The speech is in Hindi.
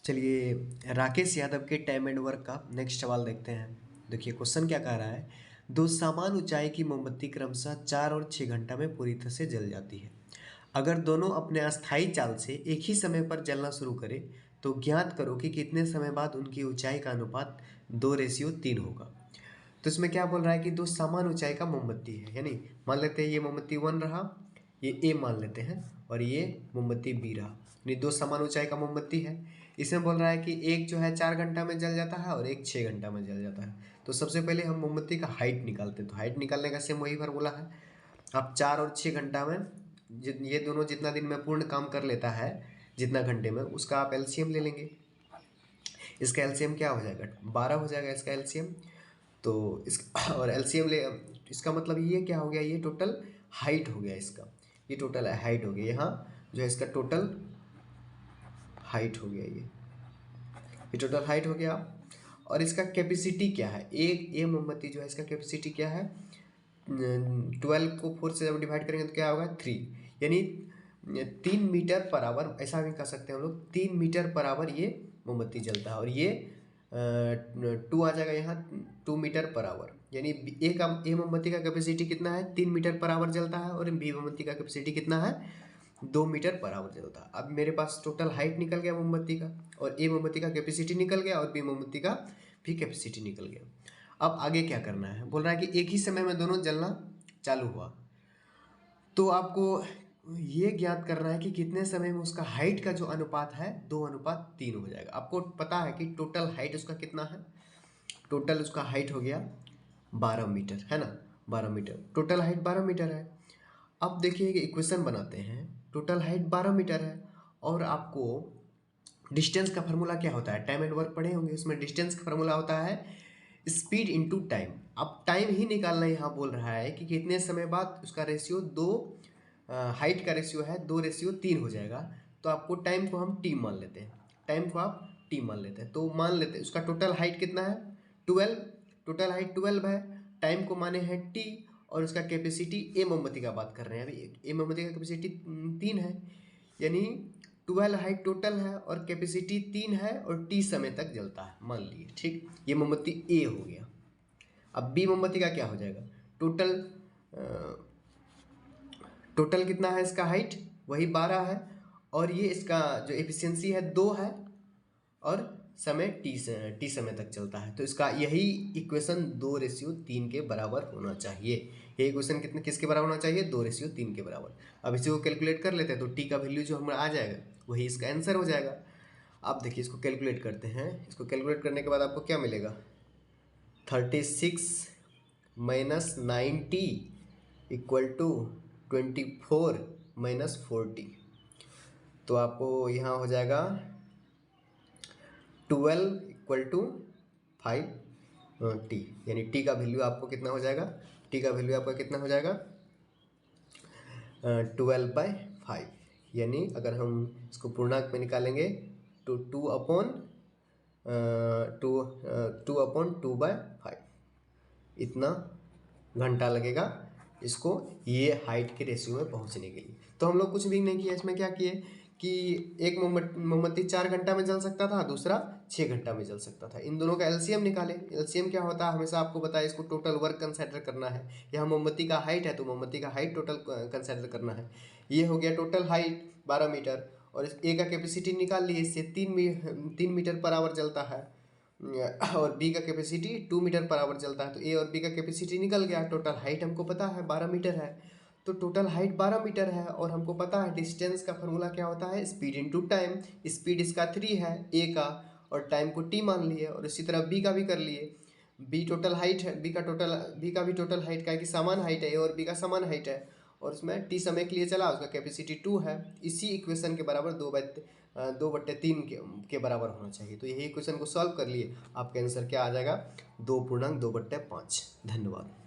चलिए, राकेश यादव के टाइम एंड वर्क का नेक्स्ट सवाल देखते हैं। देखिए क्वेश्चन क्या कह रहा है। दो समान ऊंचाई की मोमबत्ती क्रमशः 4 और 6 घंटा में पूरी तरह से जल जाती है। अगर दोनों अपने अस्थायी चाल से एक ही समय पर जलना शुरू करें तो ज्ञात करो कि कितने समय बाद उनकी ऊंचाई का अनुपात 2:3 होगा। तो इसमें क्या बोल रहा है कि दो समान ऊंचाई का मोमबत्ती है, यानी मान लेते हैं ये मोमबत्ती 1 रहा, ये ए मान लेते हैं, और ये मोमबत्ती बी रहा, यानी दो समान ऊंचाई का मोमबत्ती है। इसमें बोल रहा है कि एक जो है 4 घंटा में जल जाता है और एक 6 घंटा में जल जाता है। तो सबसे पहले हम मोमबत्ती का हाइट निकालते हैं। तो हाइट निकालने का सेम वही फार्मूला है। अब 4 और 6 घंटा में ये दोनों जितना दिन में पूर्ण काम कर लेता है, जितना घंटे में, उसका आप एलसीएम ले लेंगे। इसका एलसीएम क्या हो जाएगा, 12 हो जाएगा इसका एलसीएम। तो इस और एलसीएम ले, इसका मतलब ये क्या हो गया, ये टोटल हाइट हो गया इसका, ये टोटल हाइट हो गया। यहाँ जो है इसका टोटल हाइट हो गया, ये टोटल हाइट हो गया। और इसका कैपेसिटी क्या है, एक ये मोमबत्ती जो है इसका कैपेसिटी क्या है, 12 को 4 से जब डिवाइड करेंगे तो क्या होगा 3, यानी 3 मीटर पर आवर, ऐसा भी कह सकते हैं हम लोग, 3 मीटर पर आवर ये मोमबत्ती जलता है। और ये 2 आ जाएगा यहाँ, 2 मीटर पर आवर, यानी ए मोमबत्ती का कैपेसिटी कितना है, 3 मीटर पर आवर जलता है, और बी मोमबत्ती का कैपेसिटी कितना है, 2 मीटर पर आवर जलता है। अब मेरे पास टोटल हाइट निकल गया मोमबत्ती का, और ए मोमबत्ती का कैपेसिटी निकल गया, और बी मोमबत्ती का भी कैपेसिटी निकल गया। अब आगे क्या करना है, बोल रहा है कि एक ही समय में दोनों जलना चालू हुआ, तो आपको ये ज्ञात करना है कि कितने समय में उसका हाइट का जो अनुपात है 2:3 हो जाएगा। आपको पता है कि टोटल हाइट उसका कितना है, टोटल उसका हाइट हो गया 12 मीटर, है ना, 12 मीटर, टोटल हाइट 12 मीटर है। अब देखिए कि इक्वेशन बनाते हैं, टोटल हाइट 12 मीटर है, और आपको डिस्टेंस का फार्मूला क्या होता है, टाइम एंड वर्क पढ़े होंगे, उसमें डिस्टेंस का फार्मूला होता है स्पीड इनटू टाइम। अब टाइम ही निकालना यहाँ बोल रहा है कि कितने समय बाद उसका रेशियो हाइट का रेशियो है 2:3 हो जाएगा। तो आपको टाइम को हम टी मान लेते हैं, टाइम को आप टी मान लेते हैं। तो मान लेते हैं उसका टोटल हाइट कितना है 12, टोटल हाइट 12 है, टाइम को माने हैं टी, और उसका कैपेसिटी ए मोमबत्ती का बात कर रहे हैं अभी, ए मोमबत्ती का कैपेसिटी 3 है, यानी 12 हाइट टोटल है और कैपेसिटी 3 है, और टी समय तक जलता है मान लिए, ठीक। ये मोमबत्ती ए हो गया। अब बी मोमबत्ती का क्या हो जाएगा, टोटल टोटल कितना है इसका हाइट, वही 12 है, और ये इसका जो एफिशिएंसी है 2 है, और समय टी समय तक चलता है। तो इसका यही इक्वेशन 2:3 के बराबर होना चाहिए। ये इक्वेशन किसके बराबर होना चाहिए, 2:3 के बराबर। अब इसी को कैलकुलेट कर लेते हैं, तो टी का वैल्यू जो हमारा आ जाएगा वही इसका आंसर हो जाएगा। अब देखिए इसको कैलकुलेट करते हैं, इसको कैलकुलेट करने के बाद आपको क्या मिलेगा, 36 - 90 = 24 - 40। तो आपको यहाँ हो जाएगा 12 = 5 टी, यानी टी का वैल्यू आपको कितना हो जाएगा, टी का वैल्यू आपका कितना हो जाएगा 12/5, यानी अगर हम इसको पूर्णांक में निकालेंगे तो 2/2/5 इतना घंटा लगेगा इसको ये हाइट के रेशियो में पहुंचने के लिए। तो हम लोग कुछ भी नहीं किया, इसमें क्या किए कि एक मोमबत्ती 4 घंटा में जल सकता था, दूसरा 6 घंटा में जल सकता था। इन दोनों का एलसीएम निकाले। एलसीएम क्या होता है, हमेशा आपको बताया, इसको टोटल वर्क कंसिडर करना है। यहाँ मोमबत्ती का हाइट है तो मोमबत्ती का हाइट टोटल कंसिडर करना है। ये हो गया टोटल हाइट 12 मीटर, और इस ए का कैपेसिटी निकाल लिए, इससे 3 मीटर पर आवर चलता है, और बी का कैपेसिटी 2 मीटर पर आवर चलता है। तो ए और बी का कैपेसिटी निकल गया, टोटल हाइट हमको पता है 12 मीटर है। तो टोटल हाइट 12 मीटर है, और हमको पता है डिस्टेंस का फार्मूला क्या होता है, स्पीड इनटू टाइम। स्पीड इसका 3 है ए का, और टाइम को टी मान लिए, और इसी तरह बी का भी कर लिए। बी टोटल हाइट है, बी का भी टोटल हाइट का है कि समान हाइट है, ए और बी का समान हाइट है, और उसमें टी समय के लिए चला, उसका कैपेसिटी 2 है। इसी इक्वेशन के बराबर 2/3 के बराबर होना चाहिए। तो यही इक्वेशन को सॉल्व कर लिए, आपका आंसर क्या आ जाएगा, 2.2/5। धन्यवाद।